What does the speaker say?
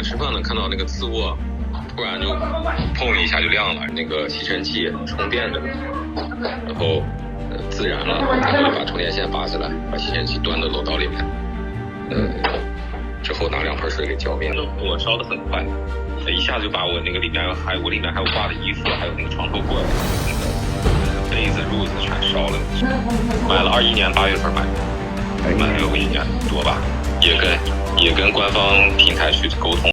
饭吃饭呢，看到那个次卧突然就砰一下就亮了，那个吸尘器充电的，然后自燃了，然后就把充电线拔下来，把吸尘器端到楼道里面，之后拿2盆水给浇灭了。火烧得很快，一下子就把我那个里面还有挂的衣服，还有那个床头柜、那个被子、褥子全烧了。买了21年8月份买了有1年多吧，也跟官方平台去沟通。